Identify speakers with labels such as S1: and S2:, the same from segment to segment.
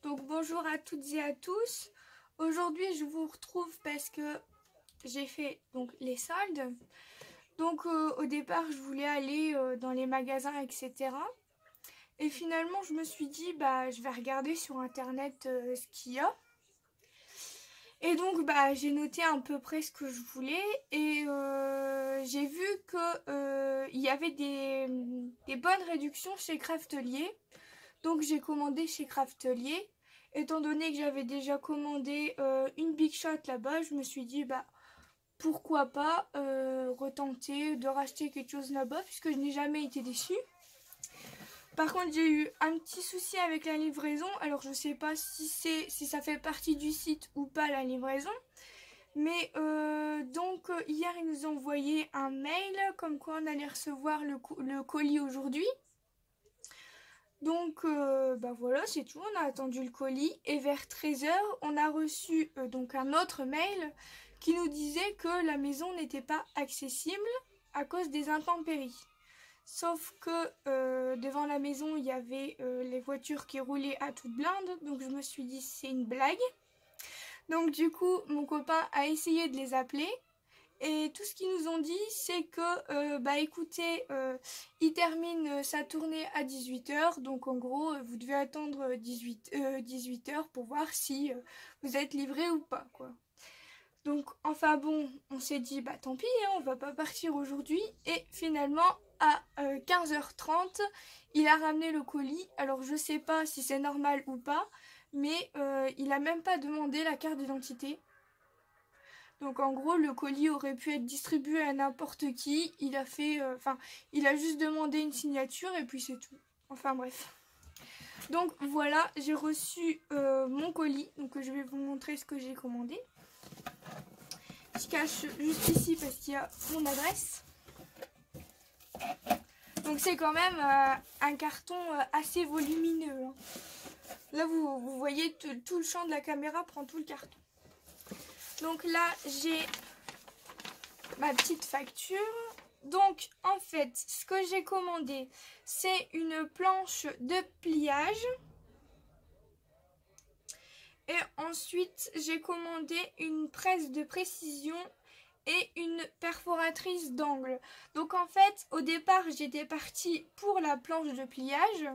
S1: Donc bonjour à toutes et à tous. Aujourd'hui je vous retrouve parce que j'ai fait donc les soldes. Donc au départ je voulais aller dans les magasins etc. Et finalement je me suis dit je vais regarder sur internet ce qu'il y a. Et donc j'ai noté à peu près ce que je voulais et j'ai vu que il y avait des bonnes réductions chez Craftelier. Donc j'ai commandé chez Craftelier. Étant donné que j'avais déjà commandé une Big Shot là-bas, je me suis dit pourquoi pas retenter de racheter quelque chose là-bas puisque je n'ai jamais été déçue. Par contre j'ai eu un petit souci avec la livraison, alors je sais pas si ça fait partie du site ou pas la livraison. Mais hier ils nous ont envoyé un mail comme quoi on allait recevoir le colis aujourd'hui. Donc voilà, c'est tout, on a attendu le colis et vers 13 h on a reçu donc un autre mail qui nous disait que la maison n'était pas accessible à cause des intempéries. Sauf que devant la maison, il y avait les voitures qui roulaient à toute blinde, donc je me suis dit c'est une blague. Donc du coup, mon copain a essayé de les appeler. Et tout ce qu'ils nous ont dit, c'est que, écoutez, il termine sa tournée à 18 h. Donc, en gros, vous devez attendre 18 h pour voir si vous êtes livré ou pas, quoi. Donc, enfin bon, on s'est dit, tant pis, hein, on va pas partir aujourd'hui. Et finalement, à 15 h 30, il a ramené le colis. Alors, je sais pas si c'est normal ou pas, mais il a même pas demandé la carte d'identité. Donc en gros, le colis aurait pu être distribué à n'importe qui. Il a fait, il a juste demandé une signature et puis c'est tout. Enfin bref. Donc voilà, j'ai reçu mon colis. Donc je vais vous montrer ce que j'ai commandé. Je cache juste ici parce qu'il y a mon adresse. Donc c'est quand même un carton assez volumineux. Hein. Là vous voyez tout le champ de la caméra prend tout le carton. Donc là, j'ai ma petite facture. Donc, en fait, ce que j'ai commandé, c'est une planche de pliage. Et ensuite, j'ai commandé une presse de précision et une perforatrice d'angle. Donc, en fait, au départ, j'étais partie pour la planche de pliage.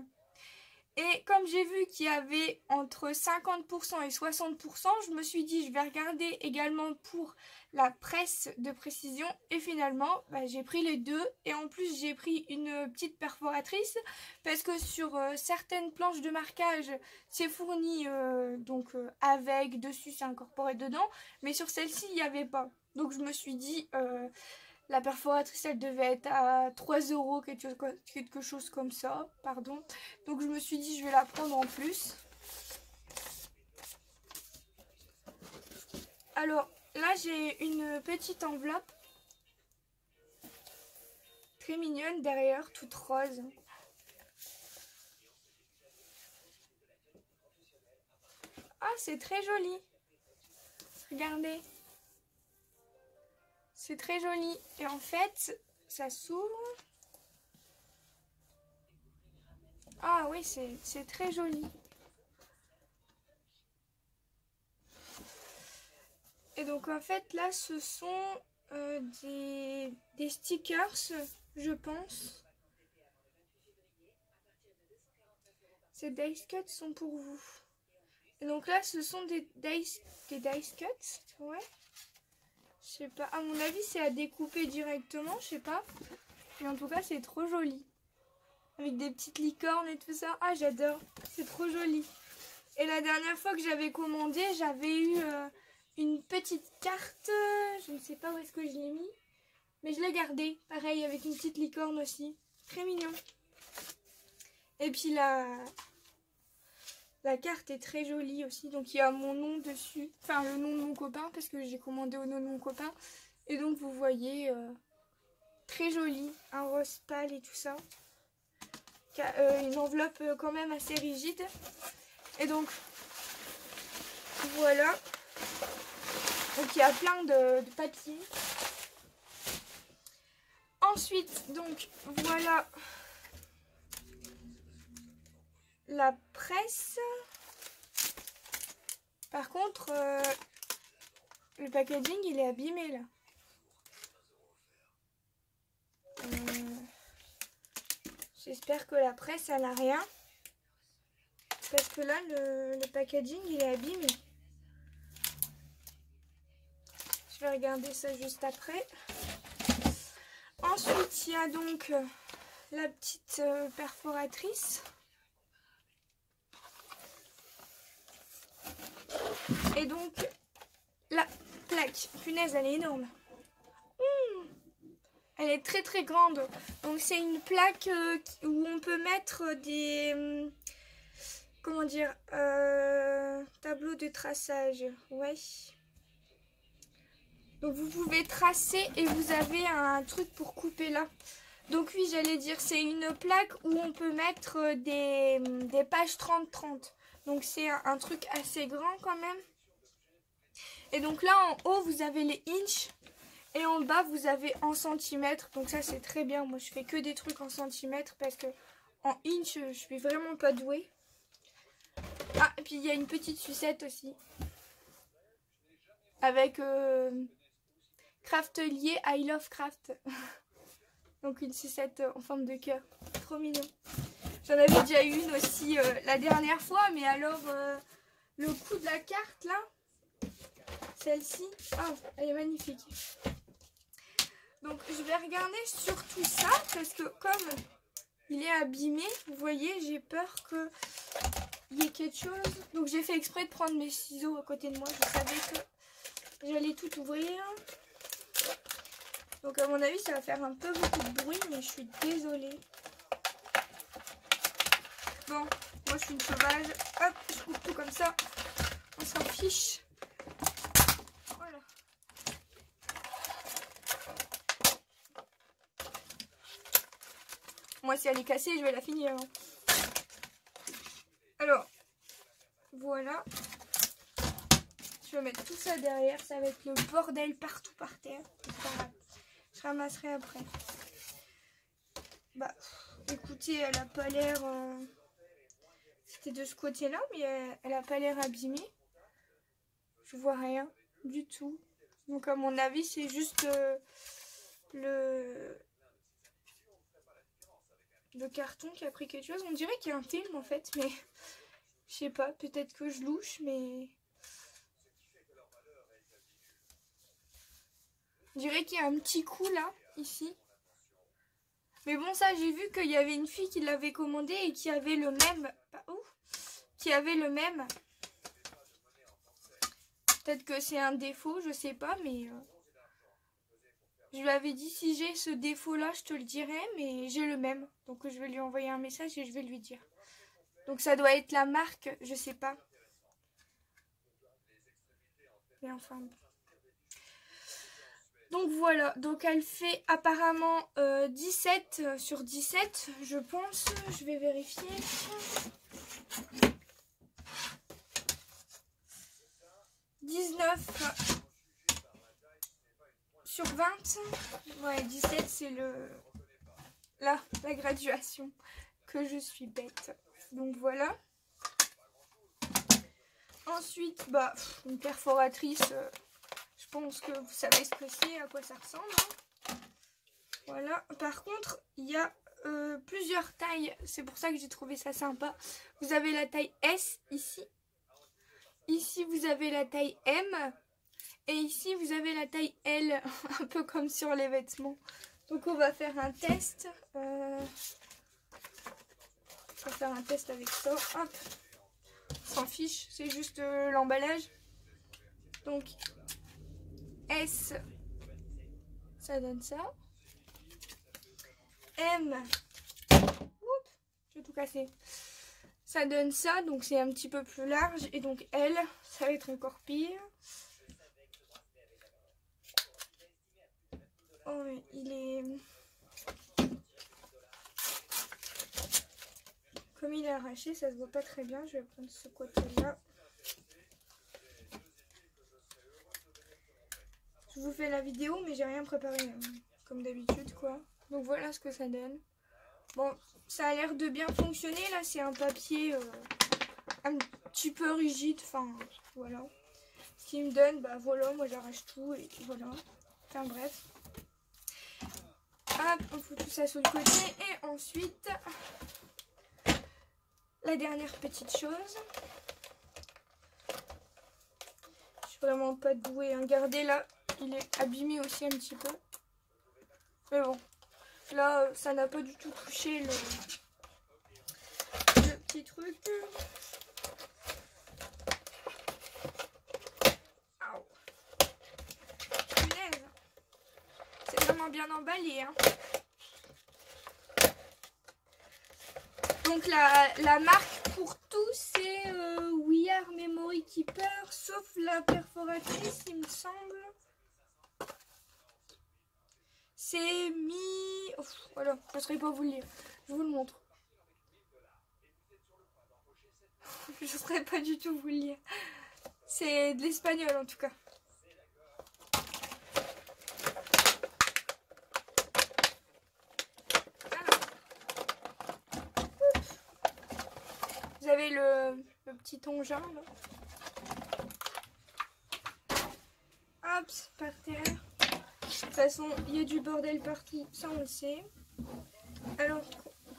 S1: Et comme j'ai vu qu'il y avait entre 50% et 60%, je me suis dit je vais regarder également pour la presse de précision. Et finalement, j'ai pris les deux. Et en plus, j'ai pris une petite perforatrice parce que sur certaines planches de marquage, c'est fourni avec, dessus, c'est incorporé dedans. Mais sur celle-ci, il n'y avait pas. Donc je me suis dit... la perforatrice, elle devait être à 3 €, quelque chose comme ça, pardon. Donc je me suis dit, je vais la prendre en plus. Alors là, j'ai une petite enveloppe. Très mignonne derrière, toute rose. Ah, c'est très joli. Regardez. C'est très joli. Et en fait, ça s'ouvre. Ah oui, c'est très joli. Et donc en fait, là, ce sont des stickers, je pense. Ces dice cuts sont pour vous. Et donc là, ce sont des dice cuts. Ouais. Je sais pas. À mon avis, c'est à découper directement. Je sais pas. Mais en tout cas, c'est trop joli. Avec des petites licornes et tout ça. Ah, j'adore. C'est trop joli. Et la dernière fois que j'avais commandé, j'avais eu une petite carte. Je ne sais pas où est-ce que je l'ai mis. Mais je l'ai gardée. Pareil, avec une petite licorne aussi. Très mignon. Et puis la carte est très jolie aussi. Donc il y a mon nom dessus. Enfin, le nom de mon copain parce que j'ai commandé au nom de mon copain. Et donc vous voyez, très joli. Un rose pâle et tout ça. Une enveloppe quand même assez rigide. Et donc voilà. Donc il y a plein de papiers. Ensuite, donc voilà la presse. Par contre, le packaging il est abîmé là. J'espère que la presse elle a rien. Parce que là le packaging il est abîmé. Je vais regarder ça juste après. Ensuite il y a donc la petite perforatrice. Et donc la plaque, punaise elle est énorme. Elle est très très grande. Donc c'est une plaque où on peut mettre des... comment dire, tableau de traçage. Ouais. Donc vous pouvez tracer et vous avez un truc pour couper là. Donc oui, j'allais dire, c'est une plaque où on peut mettre des pages 30-30. Donc c'est un truc assez grand quand même. Et donc là en haut, vous avez les inches. Et en bas, vous avez en centimètres. Donc ça, c'est très bien. Moi, je fais que des trucs en centimètres parce que en inch, je suis vraiment pas douée. Ah, et puis il y a une petite sucette aussi. Avec Craftelier I Love Craft. Donc une sucette en forme de cœur. Trop mignon. J'en avais déjà eu une aussi la dernière fois. Mais alors, le coup de la carte, là, celle-ci, oh, elle est magnifique. Donc je vais regarder sur tout ça parce que comme il est abîmé, vous voyez, j'ai peur qu'il y ait quelque chose. Donc j'ai fait exprès de prendre mes ciseaux à côté de moi. Je savais que j'allais tout ouvrir. Donc à mon avis ça va faire un peu beaucoup de bruit, mais je suis désolée. Bon, moi je suis une sauvage. Hop, je coupe tout comme ça. On s'en fiche. Voilà. Moi, si elle est cassée, je vais la finir. Alors, voilà. Je vais mettre tout ça derrière. Ça va être le bordel partout par terre. C'est pas grave. Je ramasserai après. Bah, écoutez, elle a pas l'air... C'était de ce côté-là, mais elle a pas l'air abîmée. Je vois rien du tout. Donc, à mon avis, c'est juste le carton qui a pris quelque chose. On dirait qu'il y a un film en fait, mais je sais pas, peut-être que je louche, mais on dirait qu'il y a un petit coup là, ici. Mais bon, ça, j'ai vu qu'il y avait une fille qui l'avait commandé et qui avait le même. Qui avait le même. Peut-être que c'est un défaut, je sais pas, mais je lui avais dit si j'ai ce défaut-là, je te le dirai, mais j'ai le même. Donc je vais lui envoyer un message et je vais lui dire. Donc ça doit être la marque, je sais pas. Mais enfin. Donc voilà, donc elle fait apparemment 17 sur 17, je pense. Je vais vérifier. « 19 sur 20. Ouais, 17 c'est la graduation. Que je suis bête. Donc voilà. Ensuite, bah, une perforatrice. Je pense que vous savez ce que c'est, à quoi ça ressemble. Voilà. Par contre, il y a plusieurs tailles. C'est pour ça que j'ai trouvé ça sympa. Vous avez la taille S ici. Ici, vous avez la taille M. Et ici, vous avez la taille L. Un peu comme sur les vêtements. Donc, on va faire un test. On va faire un test avec ça. Hop. On s'en fiche. C'est juste l'emballage. Donc, S, ça donne ça. M, oups, j'ai tout cassé. Ça donne ça, donc c'est un petit peu plus large. Et donc L, ça va être encore pire. Oh, il est... Comme il est arraché, ça se voit pas très bien. Je vais prendre ce côté-là. Je vous fais la vidéo, mais j'ai rien préparé, comme d'habitude, quoi. Donc voilà ce que ça donne. Bon, ça a l'air de bien fonctionner. Là, c'est un papier un petit peu rigide, enfin voilà. Ce qu'il me donne, bah voilà, moi j'arrache tout et voilà. Enfin bref. Hop, on fout tout ça sur le côté et ensuite la dernière petite chose. Je suis vraiment pas douée, hein. Regardez là, il est abîmé aussi un petit peu. Mais bon, là ça n'a pas du tout touché le petit truc. C'est vraiment bien emballé, hein. Donc la marque pour tout c'est We Are Memory Keeper, sauf la perforatrice il me semble. C'est oh, voilà, je ne saurais pas vous le lire. Je vous le montre. Je ne saurais pas du tout vous le lire. C'est de l'espagnol en tout cas. Vous avez le petit engin là. Hop, par terre. De toute façon, il y a du bordel partout, ça on le sait. Alors,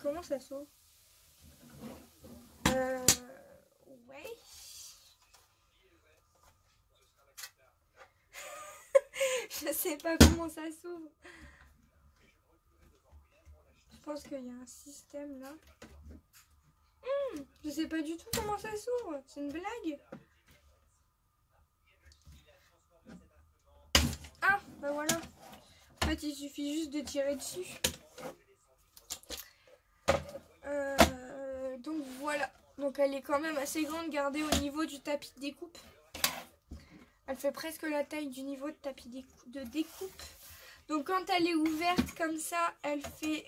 S1: comment ça s'ouvre? Ouais. Je sais pas comment ça s'ouvre. Je pense qu'il y a un système là. Je sais pas du tout comment ça s'ouvre. C'est une blague. Ah, bah voilà. En fait, il suffit juste de tirer dessus. Donc voilà. Donc elle est quand même assez grande. Regardez au niveau du tapis de découpe. Elle fait presque la taille du niveau de tapis de découpe. Donc quand elle est ouverte comme ça, elle fait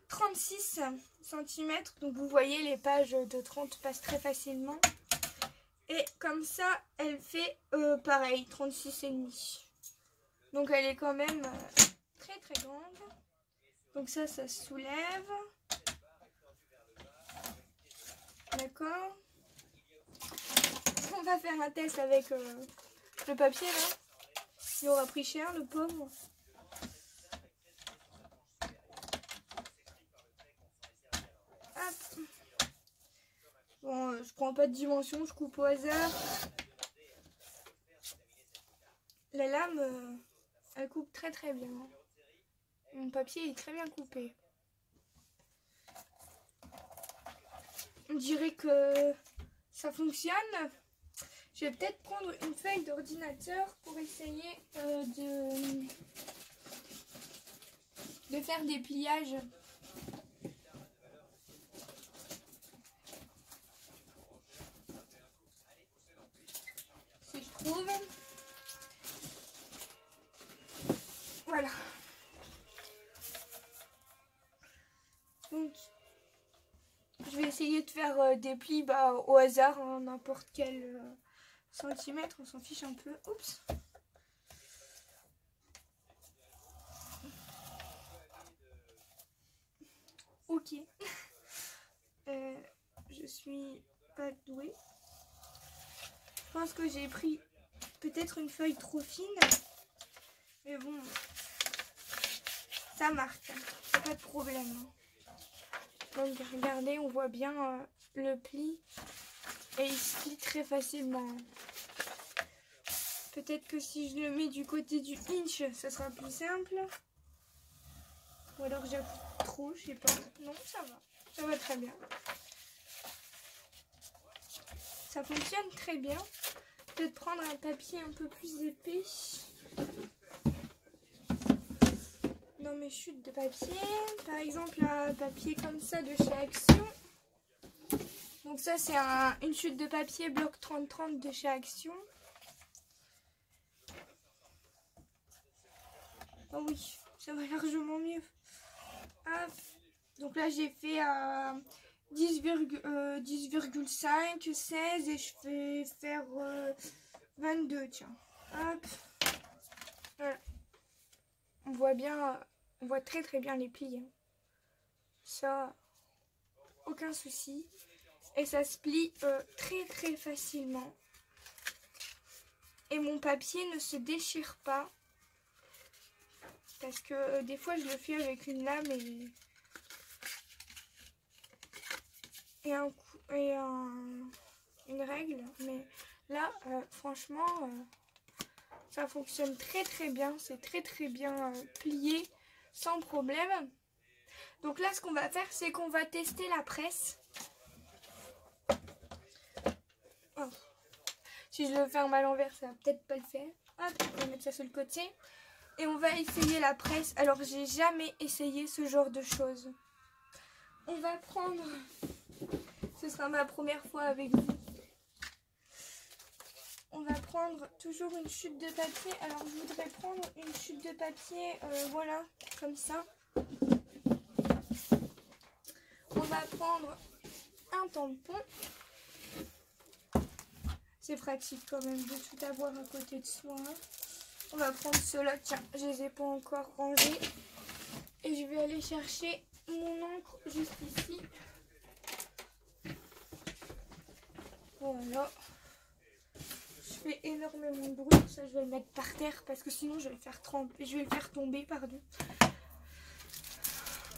S1: 36 cm. Donc vous voyez, les pages de 30 passent très facilement. Et comme ça, elle fait pareil, 36,5. Donc elle est quand même très très grande. Donc ça se soulève. D'accord. On va faire un test avec le papier là. Il aura pris cher, le pauvre. Hop. Bon, je prends pas de dimension, je coupe au hasard. La lame, elle coupe très très bien. Mon papier est très bien coupé. On dirait que ça fonctionne. Je vais peut-être prendre une feuille d'ordinateur pour essayer de faire des pliages. Si je trouve. Voilà. Donc, je vais essayer de faire des plis au hasard, hein, n'importe quel centimètre, on s'en fiche un peu. Oups. Ok. Je suis pas douée. Je pense que j'ai pris peut-être une feuille trop fine. Mais bon, ça marche. Pas de problème. Donc regardez, on voit bien le pli. Et il se plie très facilement. Peut-être que si je le mets du côté du inch, ça sera plus simple. Ou alors j'appuie trop, je sais pas. Non, ça va. Ça va très bien. Ça fonctionne très bien. Peut-être prendre un papier un peu plus épais. Dans mes chutes de papier. Par exemple, un papier comme ça de chez Action. Donc ça, c'est une chute de papier bloc 30-30 de chez Action. Oh oui, ça va largement mieux. Hop. Donc là, j'ai fait 10,5, 16 et je vais faire 22, tiens. Hop. Voilà. On voit très très bien les plis. Hein. Ça, aucun souci. Et ça se plie très très facilement. Et mon papier ne se déchire pas. Parce que des fois je le fais avec une lame une règle. Mais là, franchement, ça fonctionne très très bien. C'est très très bien plié sans problème. Donc là, ce qu'on va faire, c'est qu'on va tester la presse. Oh. Si je le ferme à l'envers, ça va peut-être pas le faire. Hop, on va mettre ça sur le côté. Et on va essayer la presse. Alors, j'ai jamais essayé ce genre de choses. On va prendre... Ce sera ma première fois avec vous. On va prendre toujours une chute de papier. Alors, je voudrais prendre une chute de papier, voilà, comme ça. On va prendre un tampon. C'est pratique quand même de tout avoir à côté de soi. On va prendre ceux-là. Tiens, je les ai pas encore rangés. Et je vais aller chercher mon encre juste ici. Voilà. Je fais énormément de bruit. Ça, je vais le mettre par terre parce que sinon, je vais le faire tremper. Je vais le faire tomber, pardon.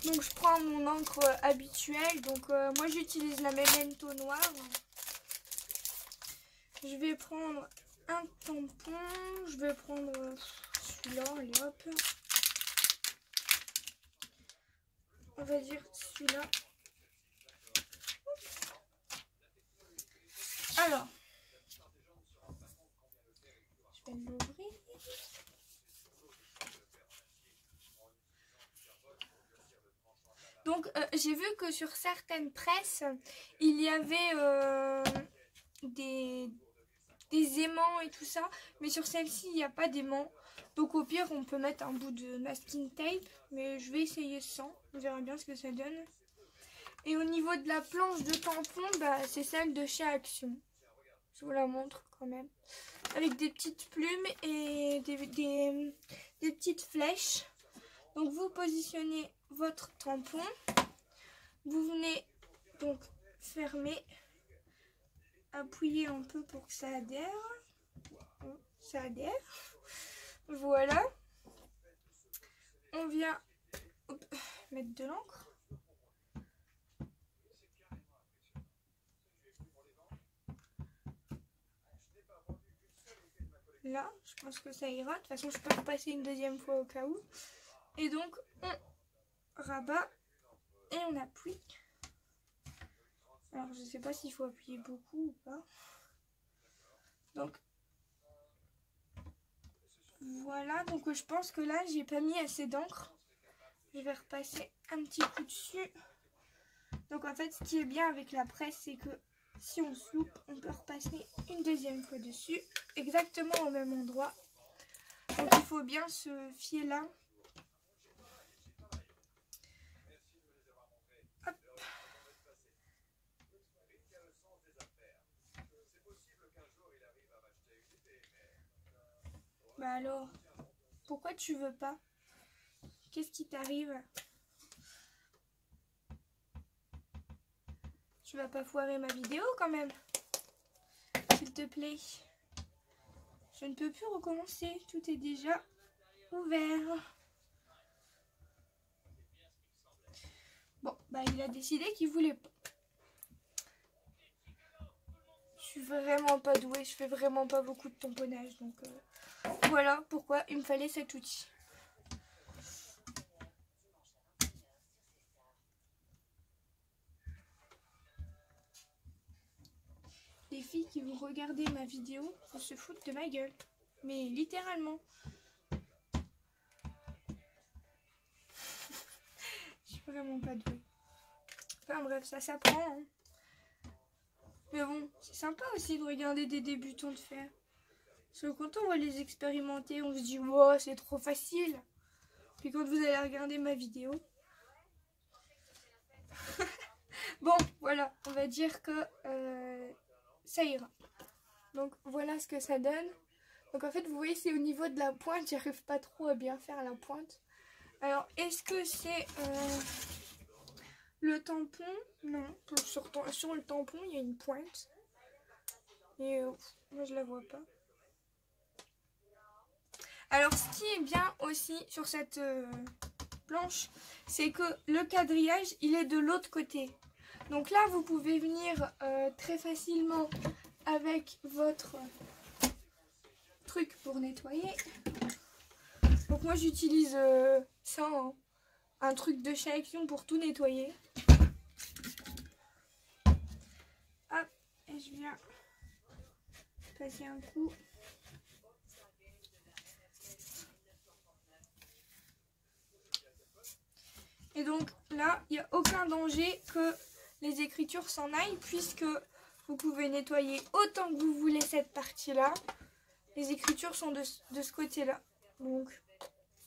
S1: Donc, je prends mon encre habituelle. Donc, moi, j'utilise la Memento noire. Je vais prendre un tampon. Je vais prendre celui-là. Allez, hop. On va dire celui-là. Alors, je vais l'ouvrir. Donc, j'ai vu que sur certaines presses, il y avait des aimants et tout ça. Mais sur celle-ci, il n'y a pas d'aimants. Donc, au pire, on peut mettre un bout de masking tape. Mais je vais essayer sans. On verra bien ce que ça donne. Et au niveau de la planche de tampon, bah, c'est celle de chez Action. Je vous la montre quand même. Avec des petites plumes et des petites flèches. Donc vous positionnez votre tampon. Vous venez donc fermer. Appuyer un peu pour que ça adhère. Ça adhère. Voilà. On vient mettre de l'encre. Là, je pense que ça ira. De toute façon, je peux repasser une deuxième fois au cas où. Et donc, on rabat et on appuie. Alors, je ne sais pas s'il faut appuyer beaucoup ou pas. Donc, voilà. Donc, je pense que là, j'ai pas mis assez d'encre. Je vais repasser un petit coup dessus. Donc, en fait, ce qui est bien avec la presse, c'est que si on se loupe, on peut repasser une deuxième fois dessus. Exactement au même endroit. Donc, il faut bien se fier là. Hop. Bah alors, pourquoi tu veux pas? Qu'est-ce qui t'arrive? Tu vas pas foirer ma vidéo quand même? S'il te plaît. Je ne peux plus recommencer. Tout est déjà ouvert. Bon, bah il a décidé qu'il voulait pas. Je suis vraiment pas douée. Je fais vraiment pas beaucoup de tamponnage. Donc voilà pourquoi il me fallait cet outil. Les filles qui vont regarder ma vidéo vont se foutre de ma gueule. Mais littéralement. Je suis vraiment pas douée. Enfin bref, ça s'apprend. Hein. Mais bon, c'est sympa aussi de regarder des débutants de faire. Parce que quand on voit les expérimenter, on se dit wow, c'est trop facile. Puis quand vous allez regarder ma vidéo. Bon, voilà, on va dire que ça ira. Donc voilà ce que ça donne. Donc en fait, vous voyez, c'est au niveau de la pointe. J'arrive pas trop à bien faire la pointe. Alors, est-ce que c'est Le tampon, non. Sur le tampon, il y a une pointe. Et moi, je la vois pas. Alors, ce qui est bien aussi sur cette planche, c'est que le quadrillage, il est de l'autre côté. Donc là, vous pouvez venir très facilement avec votre truc pour nettoyer. Donc moi, j'utilise ça, hein, un truc de chez Action pour tout nettoyer. Hop, et je viens passer un coup. Et donc là, il n'y a aucun danger que les écritures s'en aillent puisque vous pouvez nettoyer autant que vous voulez cette partie-là. Les écritures sont de ce côté-là. Donc,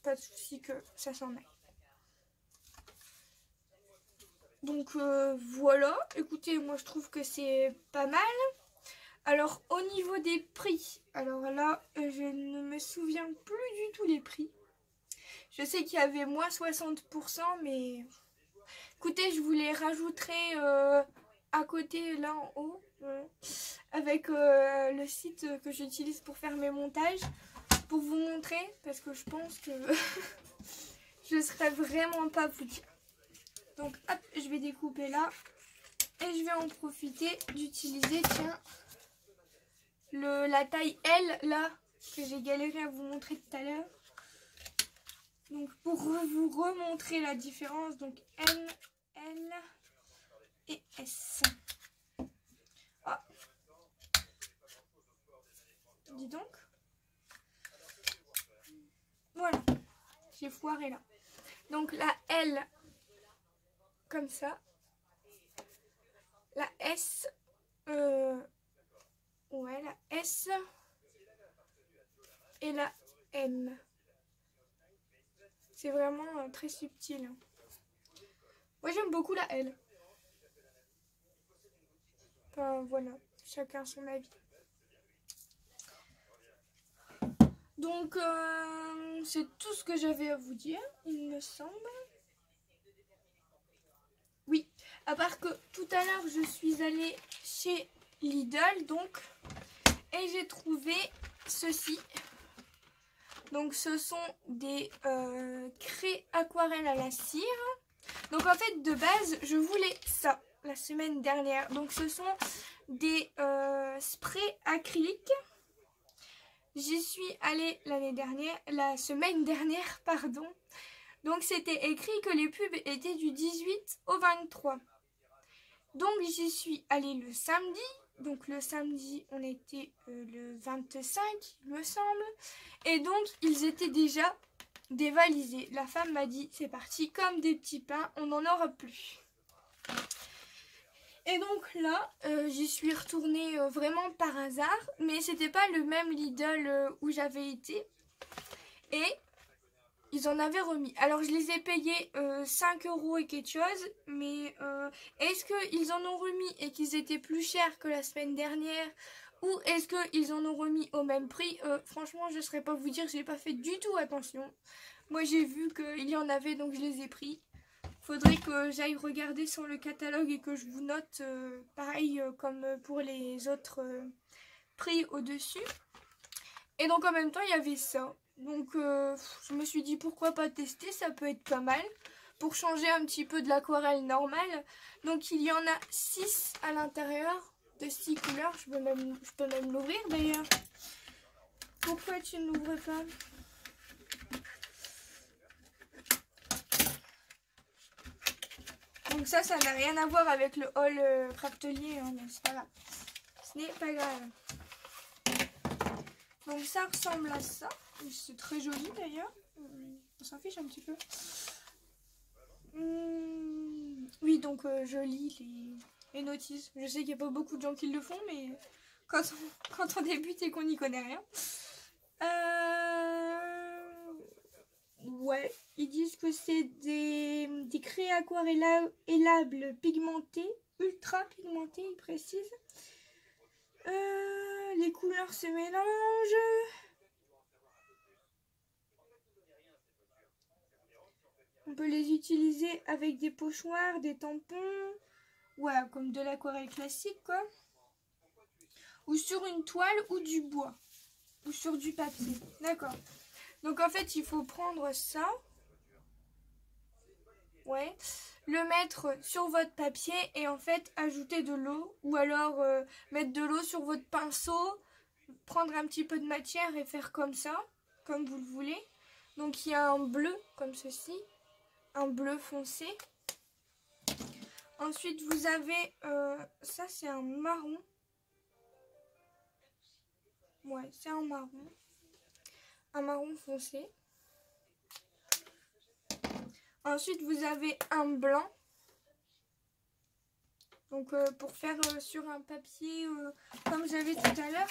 S1: pas de souci que ça s'en aille. Donc voilà, écoutez, moi je trouve que c'est pas mal. Alors au niveau des prix, alors là, je ne me souviens plus du tout les prix. Je sais qu'il y avait moins 60%, mais écoutez, je vous les rajouterai à côté, là en haut, avec le site que j'utilise pour faire mes montages, pour vous montrer, parce que je pense que je ne serais vraiment pas vous dire. Donc hop, je vais découper là, et je vais en profiter d'utiliser, tiens, la taille L, là, que j'ai galéré à vous montrer tout à l'heure. Donc pour vous remontrer la différence, donc M, L et S. Ah. Dis donc. Voilà. J'ai foiré là. Donc la L, comme ça. La S, ouais, la S. Et la M. C'est vraiment très subtil. Moi j'aime beaucoup la L. Enfin voilà, chacun son avis. Donc c'est tout ce que j'avais à vous dire, il me semble. Oui, à part que tout à l'heure je suis allée chez Lidl donc, et j'ai trouvé ceci. Donc ce sont des craies aquarelles à la cire. Donc en fait de base je voulais ça la semaine dernière. Donc ce sont des sprays acryliques. J'y suis allée la semaine dernière, pardon. Donc c'était écrit que les pubs étaient du 18 au 23. Donc j'y suis allée le samedi. Donc le samedi on était le 25 il me semble. Et donc ils étaient déjà dévalisés. La femme m'a dit c'est parti comme des petits pains, on n'en aura plus. Et donc là, j'y suis retournée vraiment par hasard, mais c'était pas le même Lidl où j'avais été. Et ils en avaient remis. Alors je les ai payés 5 € et quelque chose, mais est-ce qu'ils en ont remis et qu'ils étaient plus chers que la semaine dernière, ou est-ce qu'ils en ont remis au même prix? Franchement, je ne saurais pas vous dire, j'ai pas fait du tout attention. Moi j'ai vu qu'il y en avait, donc je les ai pris. Faudrait que j'aille regarder sur le catalogue et que je vous note pareil comme pour les autres prix au-dessus. Et donc en même temps il y avait ça. Donc je me suis dit pourquoi pas tester, ça peut être pas mal. Pour changer un petit peu de l'aquarelle normale. Donc il y en a 6 à l'intérieur, de 6 couleurs. Je peux même l'ouvrir d'ailleurs. Pourquoi tu ne l'ouvres pas ? Donc ça n'a rien à voir avec le haul Craftelier, hein, mais c'est pas grave. Ce n'est pas grave. Donc ça ressemble à ça. C'est très joli d'ailleurs. On s'en fiche un petit peu. Oui, donc je lis les notices. Je sais qu'il n'y a pas beaucoup de gens qui le font, mais quand on débute et qu'on n'y connaît rien. Ouais, ils disent que c'est des craies aquarellables pigmentées, ultra pigmentées, ils précisent. Les couleurs se mélangent. On peut les utiliser avec des pochoirs, des tampons, ouais, comme de l'aquarelle classique, quoi. Ou sur une toile ou du bois. Ou sur du papier. D'accord. Donc en fait, il faut prendre ça. Ouais. Le mettre sur votre papier et en fait ajouter de l'eau. Ou alors mettre de l'eau sur votre pinceau. Prendre un petit peu de matière et faire comme ça. Comme vous le voulez. Donc il y a un bleu comme ceci. Un bleu foncé. Ensuite vous avez, ça c'est un marron. Ouais, c'est un marron. Un marron foncé. Ensuite vous avez un blanc. Donc pour faire sur un papier, comme j'avais tout à l'heure,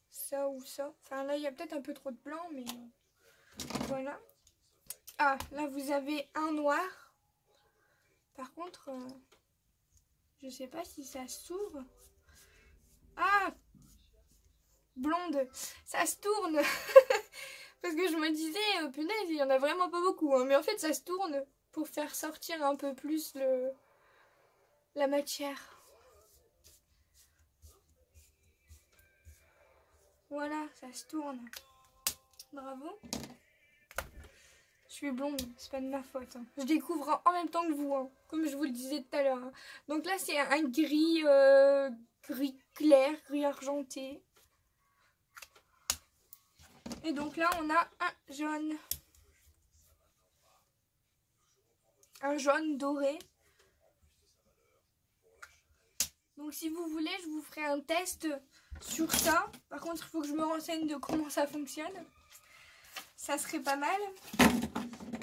S1: ça ou ça. Enfin là il y a peut-être un peu trop de blanc, mais voilà. Ah, là vous avez un noir. Par contre, je sais pas si ça s'ouvre. Ah, blonde, ça se tourne. Parce que je me disais, punaise, il y en a vraiment pas beaucoup. Hein. Mais en fait, ça se tourne pour faire sortir un peu plus la matière. Voilà, ça se tourne. Bravo. Je suis blonde, c'est pas de ma faute. Hein. Je découvre en même temps que vous, hein, comme je vous le disais tout à l'heure. Hein. Donc là, c'est un gris, gris clair, gris argenté. Et donc là, on a un jaune. Un jaune doré. Donc si vous voulez, je vous ferai un test sur ça. Par contre, il faut que je me renseigne de comment ça fonctionne. Ça serait pas mal.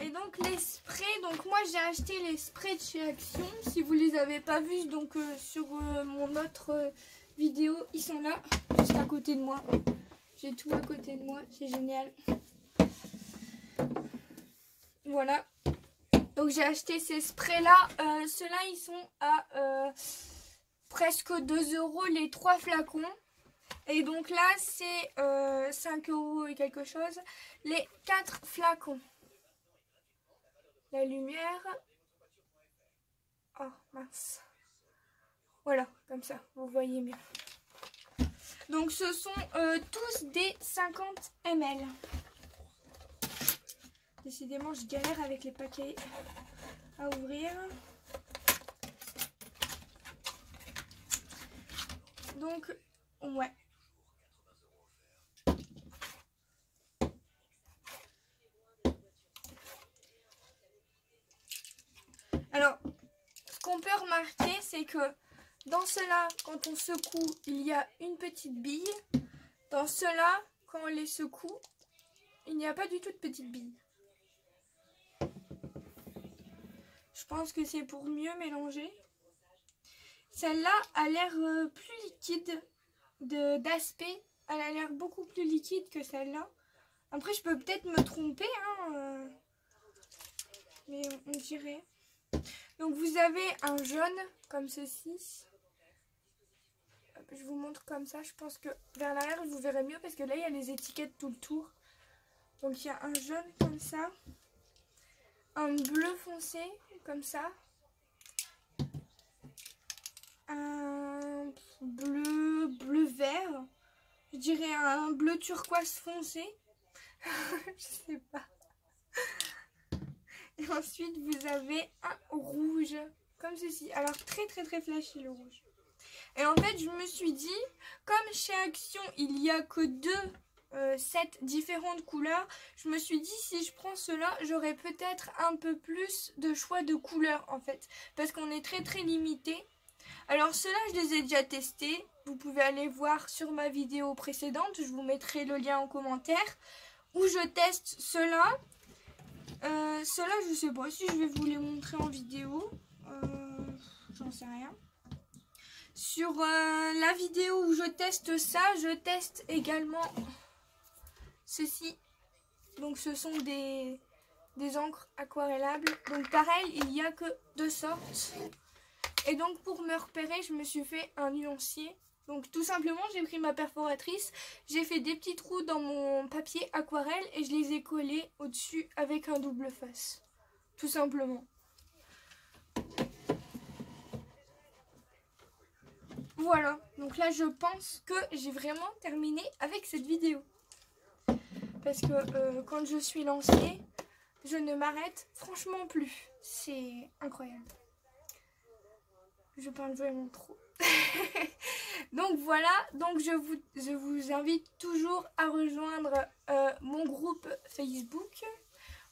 S1: Et donc les sprays, donc moi j'ai acheté les sprays de chez Action. Si vous les avez pas vus, donc sur mon autre vidéo, ils sont là, juste à côté de moi. J'ai tout à côté de moi, c'est génial. Voilà. Donc j'ai acheté ces sprays là. Ceux-là ils sont à presque 2 € les 3 flacons. Et donc là c'est 5 € et quelque chose les 4 flacons. La lumière. Oh mince. Voilà, comme ça, vous voyez mieux. Donc ce sont tous des 50 ml. Décidément, je galère avec les paquets à ouvrir. Donc, ouais. Alors, ce qu'on peut remarquer, c'est que dans cela, quand on secoue, il y a une petite bille. Dans cela, quand on les secoue, il n'y a pas du tout de petite bille. Je pense que c'est pour mieux mélanger. Celle-là a l'air plus liquide d'aspect. Elle a l'air beaucoup plus liquide que celle-là. Après, je peux peut-être me tromper, hein, mais on dirait. Donc, vous avez un jaune comme ceci. Je vous montre comme ça. Je pense que vers l'arrière, vous verrez mieux parce que là, il y a les étiquettes tout le tour. Donc, il y a un jaune comme ça. Un bleu foncé comme ça. Un bleu vert. Je dirais un bleu turquoise foncé. Je sais pas. Et ensuite, vous avez un rouge comme ceci. Alors, très flashy le rouge. Et en fait, je me suis dit, comme chez Action, il n'y a que 2 sets différentes couleurs, je me suis dit, si je prends cela, j'aurai peut-être un peu plus de choix de couleurs, en fait. Parce qu'on est très limité. Alors, ceux-là, je les ai déjà testés. Vous pouvez aller voir sur ma vidéo précédente. Je vous mettrai le lien en commentaire. Où je teste ceux-là. Ceux-là, je sais pas si je vais vous les montrer en vidéo. J'en sais rien. Sur la vidéo où je teste ça, je teste également ceci. Donc ce sont des encres aquarellables. Donc pareil, il n'y a que 2 sortes. Et donc pour me repérer, je me suis fait un nuancier. Donc tout simplement, j'ai pris ma perforatrice, j'ai fait des petits trous dans mon papier aquarelle et je les ai collés au-dessus avec un double face. Tout simplement. Voilà, donc là je pense que j'ai vraiment terminé avec cette vidéo. Parce que quand je suis lancée, je ne m'arrête franchement plus. C'est incroyable. Je parle vraiment trop. Donc voilà, donc je vous invite toujours à rejoindre mon groupe Facebook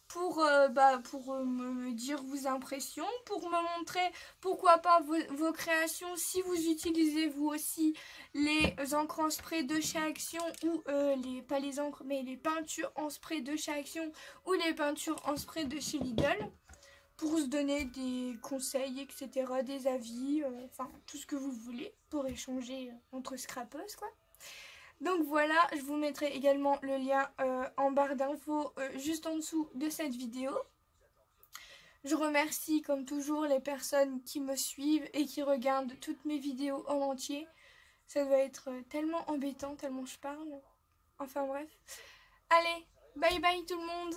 S1: pour me dire vos impressions, pour me montrer pourquoi pas vos créations, si vous utilisez vous aussi les encres en spray de chez Action ou pas les encres mais les peintures en spray de chez Action ou les peintures en spray de chez Lidl, pour se donner des conseils, etc., des avis, enfin tout ce que vous voulez pour échanger entre scrapeuses quoi. Donc voilà, je vous mettrai également le lien en barre d'infos juste en dessous de cette vidéo. Je remercie comme toujours les personnes qui me suivent et qui regardent toutes mes vidéos en entier. Ça doit être tellement embêtant, tellement je parle. Enfin bref. Allez, bye bye tout le monde!